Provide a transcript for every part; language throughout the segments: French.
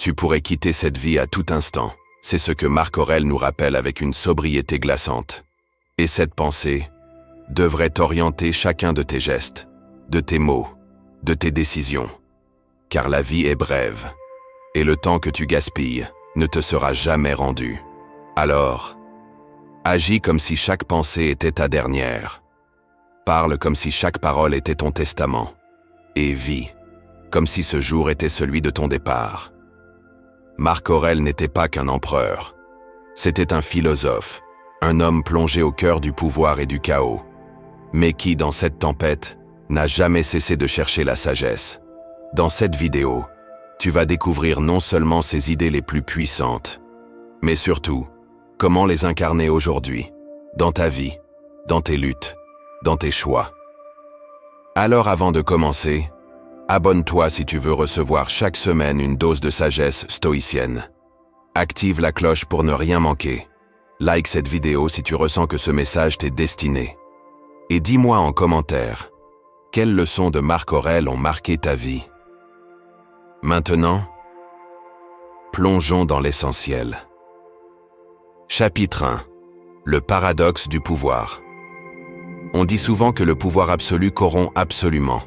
Tu pourrais quitter cette vie à tout instant. C'est ce que Marc Aurèle nous rappelle avec une sobriété glaçante. Et cette pensée devrait orienter chacun de tes gestes, de tes mots, de tes décisions. Car la vie est brève, et le temps que tu gaspilles ne te sera jamais rendu. Alors, agis comme si chaque pensée était ta dernière. Parle comme si chaque parole était ton testament. Et vis comme si ce jour était celui de ton départ. Marc Aurèle n'était pas qu'un empereur. C'était un philosophe, un homme plongé au cœur du pouvoir et du chaos, mais qui, dans cette tempête, n'a jamais cessé de chercher la sagesse. Dans cette vidéo, tu vas découvrir non seulement ses idées les plus puissantes, mais surtout, comment les incarner aujourd'hui, dans ta vie, dans tes luttes, dans tes choix. Alors avant de commencer, abonne-toi si tu veux recevoir chaque semaine une dose de sagesse stoïcienne. Active la cloche pour ne rien manquer. Like cette vidéo si tu ressens que ce message t'est destiné. Et dis-moi en commentaire, quelles leçons de Marc Aurèle ont marqué ta vie? Maintenant, plongeons dans l'essentiel. Chapitre 1. Le paradoxe du pouvoir. On dit souvent que le pouvoir absolu corrompt absolument.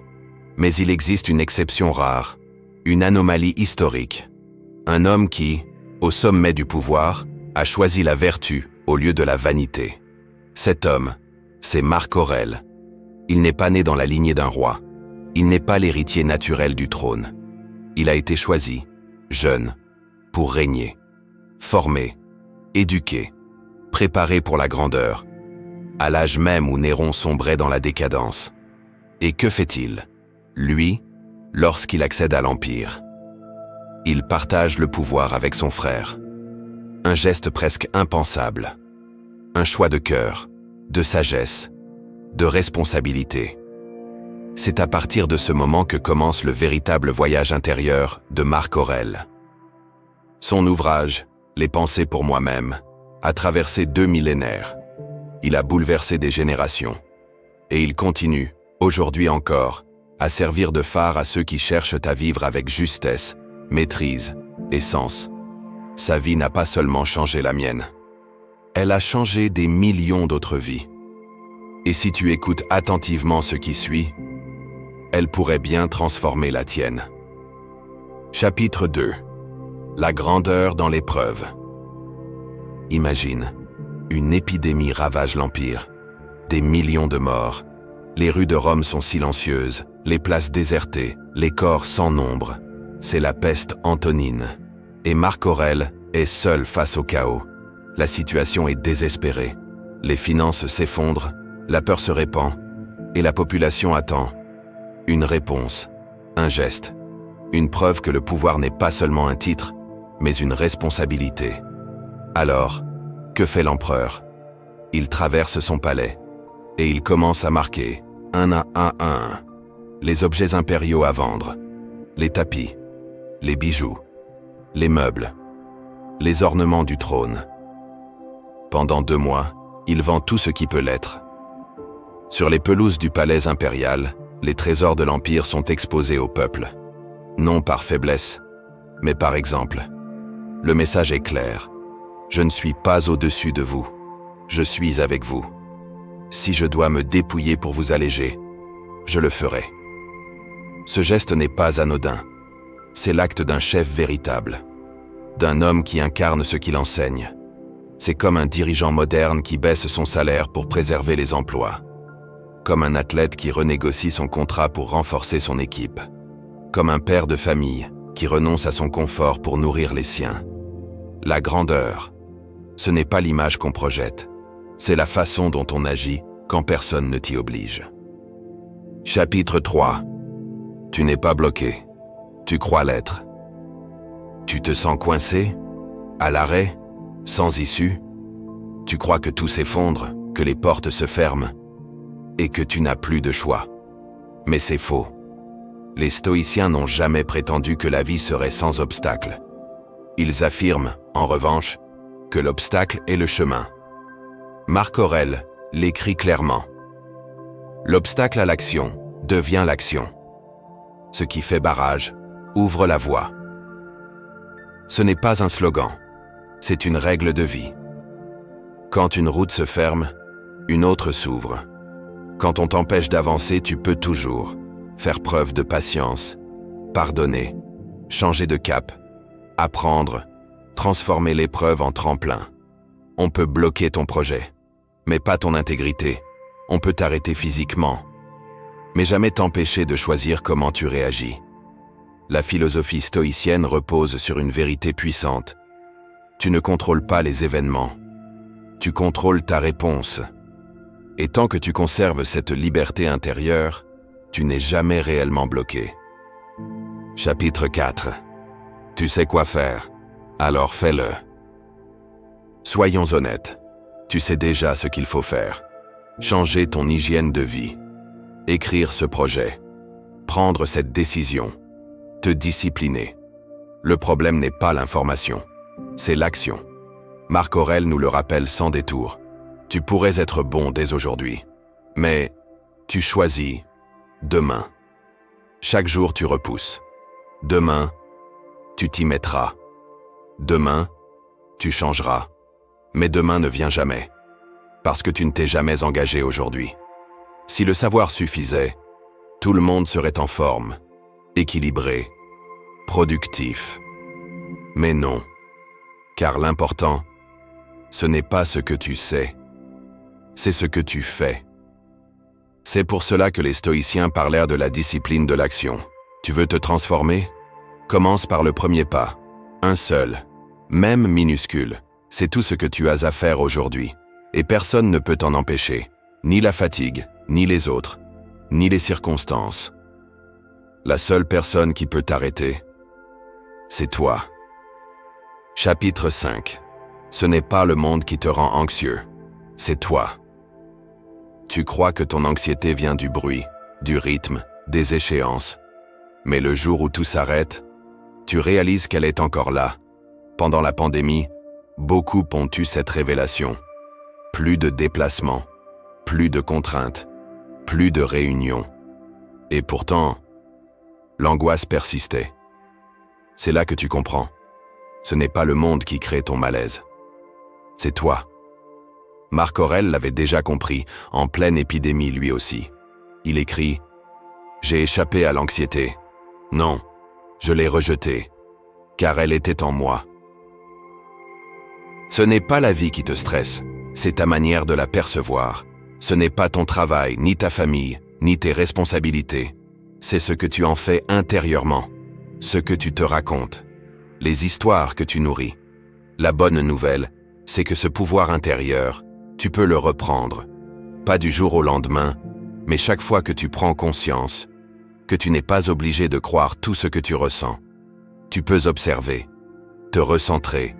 Mais il existe une exception rare, une anomalie historique. Un homme qui, au sommet du pouvoir, a choisi la vertu au lieu de la vanité. Cet homme, c'est Marc Aurèle. Il n'est pas né dans la lignée d'un roi. Il n'est pas l'héritier naturel du trône. Il a été choisi, jeune, pour régner, formé, éduqué, préparé pour la grandeur, à l'âge même où Néron sombrait dans la décadence. Et que fait-il, lui, lorsqu'il accède à l'Empire? Il partage le pouvoir avec son frère. Un geste presque impensable. Un choix de cœur, de sagesse, de responsabilité. C'est à partir de ce moment que commence le véritable voyage intérieur de Marc Aurèle. Son ouvrage, Les pensées pour moi-même, a traversé 2 millénaires. Il a bouleversé des générations. Et il continue, aujourd'hui encore, à servir de phare à ceux qui cherchent à vivre avec justesse, maîtrise et sens. Sa vie n'a pas seulement changé la mienne. Elle a changé des millions d'autres vies. Et si tu écoutes attentivement ce qui suit, elle pourrait bien transformer la tienne. Chapitre 2. La grandeur dans l'épreuve. Imagine, une épidémie ravage l'Empire. Des millions de morts. Les rues de Rome sont silencieuses, les places désertées, les corps sans nombre. C'est la peste antonine. Et Marc Aurèle est seul face au chaos. La situation est désespérée. Les finances s'effondrent, la peur se répand, et la population attend. Une réponse, un geste, une preuve que le pouvoir n'est pas seulement un titre, mais une responsabilité. Alors, que fait l'empereur? Il traverse son palais, et il commence à marquer, un à un, les objets impériaux à vendre, les tapis, les bijoux, les meubles, les ornements du trône. Pendant 2 mois, il vend tout ce qui peut l'être. Sur les pelouses du palais impérial, les trésors de l'Empire sont exposés au peuple. Non par faiblesse, mais par exemple. Le message est clair. Je ne suis pas au-dessus de vous. Je suis avec vous. Si je dois me dépouiller pour vous alléger, je le ferai. Ce geste n'est pas anodin. C'est l'acte d'un chef véritable, d'un homme qui incarne ce qu'il enseigne. C'est comme un dirigeant moderne qui baisse son salaire pour préserver les emplois. Comme un athlète qui renégocie son contrat pour renforcer son équipe. Comme un père de famille qui renonce à son confort pour nourrir les siens. La grandeur, ce n'est pas l'image qu'on projette. C'est la façon dont on agit quand personne ne t'y oblige. Chapitre 3. Tu n'es pas bloqué. Tu crois l'être. Tu te sens coincé? À l'arrêt? Sans issue? Tu crois que tout s'effondre, que les portes se ferment, et que tu n'as plus de choix. Mais c'est faux. Les stoïciens n'ont jamais prétendu que la vie serait sans obstacle. Ils affirment, en revanche, que l'obstacle est le chemin. Marc Aurèle l'écrit clairement. L'obstacle à l'action devient l'action. Ce qui fait barrage ouvre la voie. Ce n'est pas un slogan, c'est une règle de vie. Quand une route se ferme, une autre s'ouvre. Quand on t'empêche d'avancer, tu peux toujours faire preuve de patience, pardonner, changer de cap, apprendre, transformer l'épreuve en tremplin. On peut bloquer ton projet, mais pas ton intégrité. On peut t'arrêter physiquement, mais jamais t'empêcher de choisir comment tu réagis. La philosophie stoïcienne repose sur une vérité puissante. Tu ne contrôles pas les événements, tu contrôles ta réponse. Et tant que tu conserves cette liberté intérieure, tu n'es jamais réellement bloqué. Chapitre 4. Tu sais quoi faire, alors fais-le. Soyons honnêtes, tu sais déjà ce qu'il faut faire. Changer ton hygiène de vie, écrire ce projet, prendre cette décision, te discipliner. Le problème n'est pas l'information, c'est l'action. Marc Aurèle nous le rappelle sans détour. Tu pourrais être bon dès aujourd'hui, mais tu choisis demain. Chaque jour tu repousses. Demain, tu t'y mettras. Demain, tu changeras. Mais demain ne vient jamais, parce que tu ne t'es jamais engagé aujourd'hui. Si le savoir suffisait, tout le monde serait en forme, équilibré, productif. Mais non, car l'important, ce n'est pas ce que tu sais, c'est ce que tu fais. C'est pour cela que les stoïciens parlèrent de la discipline de l'action. Tu veux te transformer? Commence par le premier pas, un seul, même minuscule. C'est tout ce que tu as à faire aujourd'hui, et personne ne peut t'en empêcher, ni la fatigue, ni les autres, ni les circonstances. La seule personne qui peut t'arrêter, c'est toi. Chapitre 5. Ce n'est pas le monde qui te rend anxieux, c'est toi. Tu crois que ton anxiété vient du bruit, du rythme, des échéances. Mais le jour où tout s'arrête, tu réalises qu'elle est encore là. Pendant la pandémie, beaucoup ont eu cette révélation. Plus de déplacements, plus de contraintes, plus de réunions. Et pourtant, l'angoisse persistait. C'est là que tu comprends. Ce n'est pas le monde qui crée ton malaise. C'est toi. Marc Aurèle l'avait déjà compris, en pleine épidémie lui aussi. Il écrit « J'ai échappé à l'anxiété. Non, je l'ai rejetée, car elle était en moi. » Ce n'est pas la vie qui te stresse, c'est ta manière de la percevoir. Ce n'est pas ton travail, ni ta famille, ni tes responsabilités. C'est ce que tu en fais intérieurement, ce que tu te racontes, les histoires que tu nourris. La bonne nouvelle, c'est que ce pouvoir intérieur, tu peux le reprendre. Pas du jour au lendemain, mais chaque fois que tu prends conscience, que tu n'es pas obligé de croire tout ce que tu ressens. Tu peux observer, te recentrer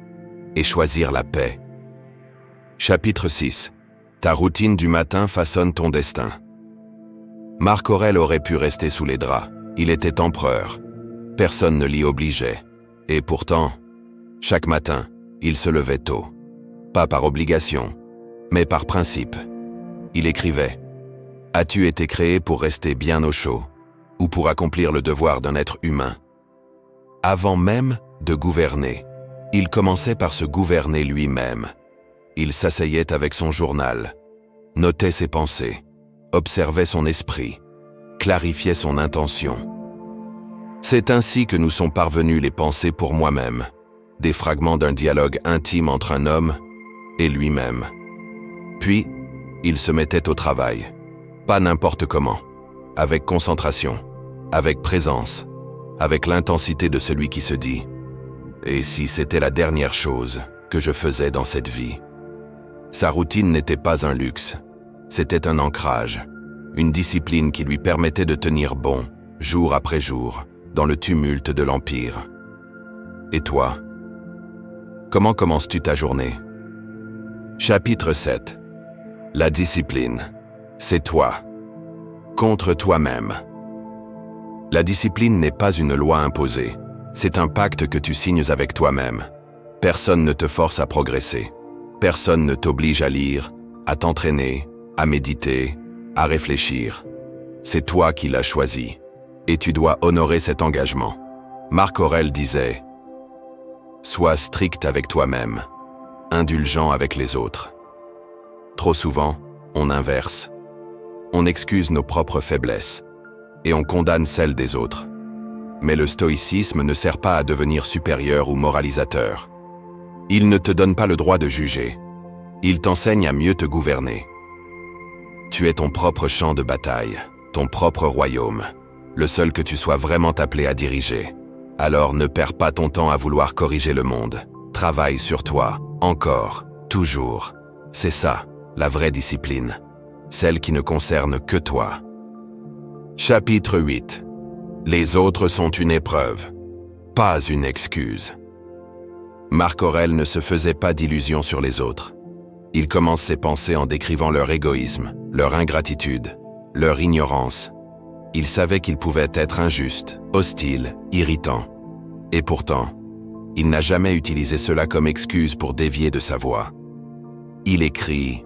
et choisir la paix. Chapitre 6. Ta routine du matin façonne ton destin. Marc Aurèle aurait pu rester sous les draps. Il était empereur. Personne ne l'y obligeait. Et pourtant, chaque matin, il se levait tôt. Pas par obligation, mais par principe. Il écrivait « As-tu été créé pour rester bien au chaud, ou pour accomplir le devoir d'un être humain ?» Avant même de gouverner, il commençait par se gouverner lui-même. Il s'asseyait avec son journal, notait ses pensées, observait son esprit, clarifiait son intention. C'est ainsi que nous sont parvenus les pensées pour moi-même, des fragments d'un dialogue intime entre un homme et lui-même. Puis, il se mettait au travail, pas n'importe comment, avec concentration, avec présence, avec l'intensité de celui qui se dit « Et si c'était la dernière chose que je faisais dans cette vie ?» Sa routine n'était pas un luxe, c'était un ancrage, une discipline qui lui permettait de tenir bon, jour après jour, dans le tumulte de l'Empire. Et toi, comment commences-tu ta journée? Chapitre 7. La discipline, c'est toi, contre toi-même. La discipline n'est pas une loi imposée, c'est un pacte que tu signes avec toi-même. Personne ne te force à progresser. Personne ne t'oblige à lire, à t'entraîner, à méditer, à réfléchir. C'est toi qui l'as choisi, et tu dois honorer cet engagement. Marc Aurèle disait « Sois strict avec toi-même, indulgent avec les autres. Trop souvent, on inverse. On excuse nos propres faiblesses et on condamne celles des autres. Mais le stoïcisme ne sert pas à devenir supérieur ou moralisateur. Il ne te donne pas le droit de juger. Il t'enseigne à mieux te gouverner. Tu es ton propre champ de bataille, ton propre royaume, le seul que tu sois vraiment appelé à diriger. Alors ne perds pas ton temps à vouloir corriger le monde. Travaille sur toi, encore, toujours. C'est ça, la vraie discipline. Celle qui ne concerne que toi. Chapitre 8. Les autres sont une épreuve, pas une excuse. Marc Aurèle ne se faisait pas d'illusions sur les autres. Il commence ses pensées en décrivant leur égoïsme, leur ingratitude, leur ignorance. Il savait qu'ils pouvaient être injustes, hostiles, irritants. Et pourtant, il n'a jamais utilisé cela comme excuse pour dévier de sa voie. Il écrit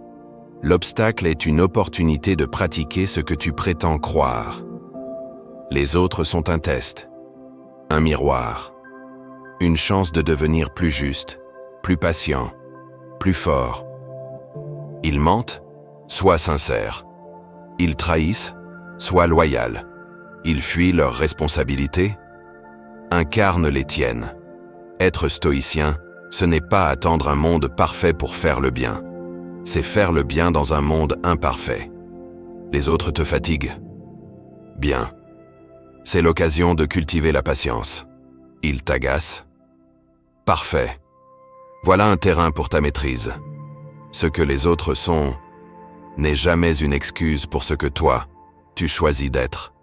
« L'obstacle est une opportunité de pratiquer ce que tu prétends croire. Les autres sont un test, un miroir, une chance de devenir plus juste, plus patient, plus fort. Ils mentent, sois sincère. Ils trahissent, sois loyal. Ils fuient leurs responsabilités, incarne les tiennes. Être stoïcien, ce n'est pas attendre un monde parfait pour faire le bien. C'est faire le bien dans un monde imparfait. Les autres te fatiguent. Bien. C'est l'occasion de cultiver la patience. Ils t'agacent. Parfait. Voilà un terrain pour ta maîtrise. Ce que les autres sont n'est jamais une excuse pour ce que toi, tu choisis d'être.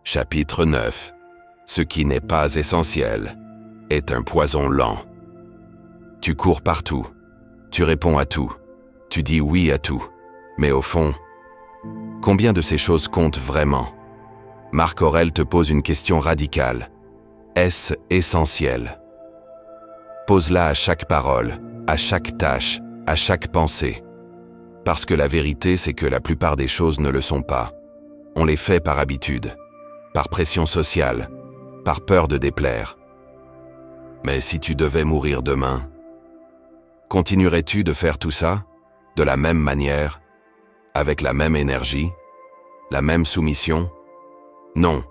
Chapitre 9. Ce qui n'est pas essentiel est un poison lent. Tu cours partout. Tu réponds à tout. Tu dis oui à tout. Mais au fond, combien de ces choses comptent vraiment? Marc Aurèle te pose une question radicale. Est-ce essentiel? Pose-la à chaque parole, à chaque tâche, à chaque pensée. Parce que la vérité, c'est que la plupart des choses ne le sont pas. On les fait par habitude, par pression sociale, par peur de déplaire. Mais si tu devais mourir demain, continuerais-tu de faire tout ça, de la même manière, avec la même énergie, la même soumission? Non.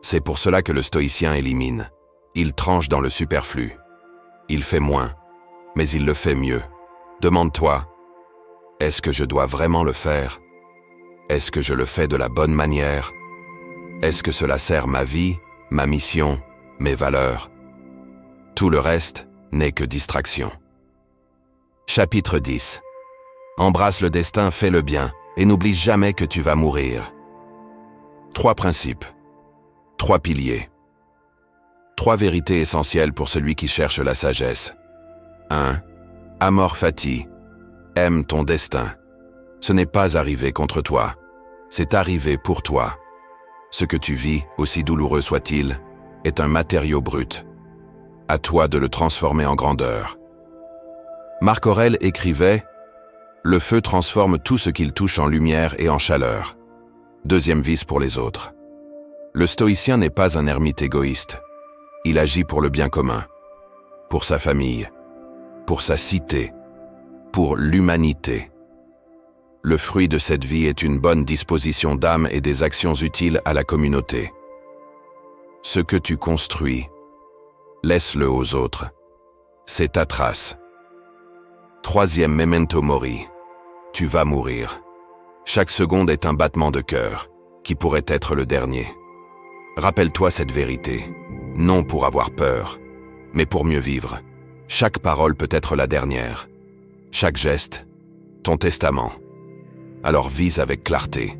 C'est pour cela que le stoïcien élimine. Il tranche dans le superflu. Il fait moins, mais il le fait mieux. Demande-toi, est-ce que je dois vraiment le faire? Est-ce que je le fais de la bonne manière? Est-ce que cela sert ma vie, ma mission, mes valeurs? Tout le reste n'est que distraction. Chapitre 10. Embrasse le destin, fais le bien, et n'oublie jamais que tu vas mourir. 3 principes. 3 piliers. 3 vérités essentielles pour celui qui cherche la sagesse. 1. Amor fati. Aime ton destin. Ce n'est pas arrivé contre toi. C'est arrivé pour toi. Ce que tu vis, aussi douloureux soit-il, est un matériau brut. À toi de le transformer en grandeur. Marc Aurèle écrivait « Le feu transforme tout ce qu'il touche en lumière et en chaleur. » Deuxième vice pour les autres. Le stoïcien n'est pas un ermite égoïste. Il agit pour le bien commun, pour sa famille, pour sa cité, pour l'humanité. Le fruit de cette vie est une bonne disposition d'âme et des actions utiles à la communauté. Ce que tu construis, laisse-le aux autres. C'est ta trace. 3e memento mori. Tu vas mourir. Chaque seconde est un battement de cœur, qui pourrait être le dernier. Rappelle-toi cette vérité, non pour avoir peur, mais pour mieux vivre. Chaque parole peut être la dernière. Chaque geste, ton testament. Alors vise avec clarté.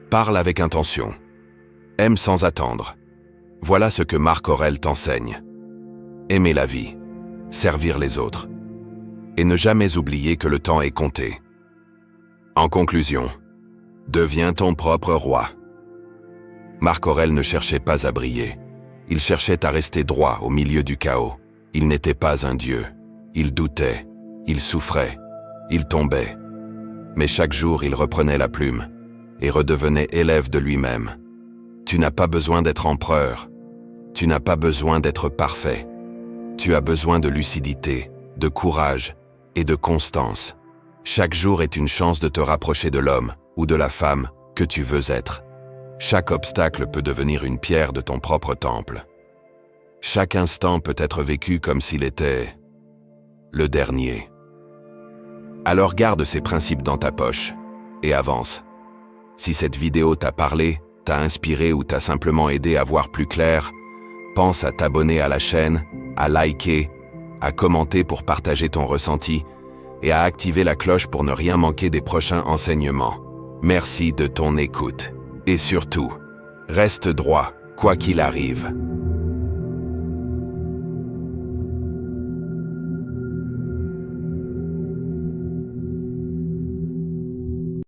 Parle avec intention. Aime sans attendre. Voilà ce que Marc Aurèle t'enseigne. Aimer la vie, servir les autres. Et ne jamais oublier que le temps est compté. En conclusion, deviens ton propre roi. Marc Aurèle ne cherchait pas à briller. Il cherchait à rester droit au milieu du chaos. Il n'était pas un dieu. Il doutait, il souffrait, il tombait. Mais chaque jour, il reprenait la plume et redevenait élève de lui-même. Tu n'as pas besoin d'être empereur. Tu n'as pas besoin d'être parfait. Tu as besoin de lucidité, de courage et de constance. Chaque jour est une chance de te rapprocher de l'homme ou de la femme que tu veux être. Chaque obstacle peut devenir une pierre de ton propre temple. Chaque instant peut être vécu comme s'il était le dernier. Alors garde ces principes dans ta poche et avance. Si cette vidéo t'a parlé, t'a inspiré ou t'a simplement aidé à voir plus clair, pense à t'abonner à la chaîne, à liker, à commenter pour partager ton ressenti et à activer la cloche pour ne rien manquer des prochains enseignements. Merci de ton écoute. Et surtout, reste droit, quoi qu'il arrive.